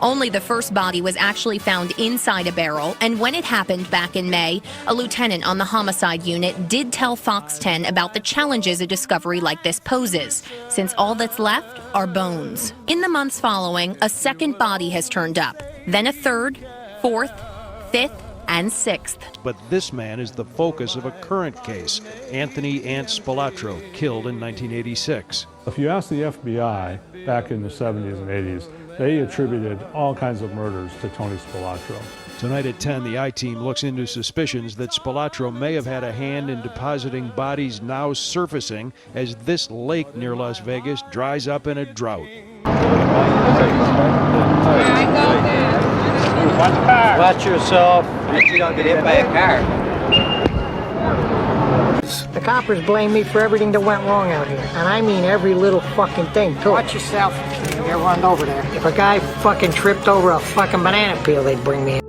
Only the first body was actually found inside a barrel, and when it happened back in May, a lieutenant on the homicide unit did tell Fox 10 about the challenges a discovery like this poses, since all that's left are bones. In the months following, a second body has turned up, then a third, fourth, fifth, and sixth. But this man is the focus of a current case, Anthony Ant Spilatro, killed in 1986. If you ask the FBI back in the 70s and 80s, they attributed all kinds of murders to Tony Spilatro. Tonight at 10, the I-Team looks into suspicions that Spilatro may have had a hand in depositing bodies now surfacing as this lake near Las Vegas dries up in a drought. Watch yourself. You don't get hit by a car. The coppers blame me for everything that went wrong out here. And I mean every little fucking thing, too. Watch yourself. You get run over there. If a guy fucking tripped over a fucking banana peel, they'd bring me in.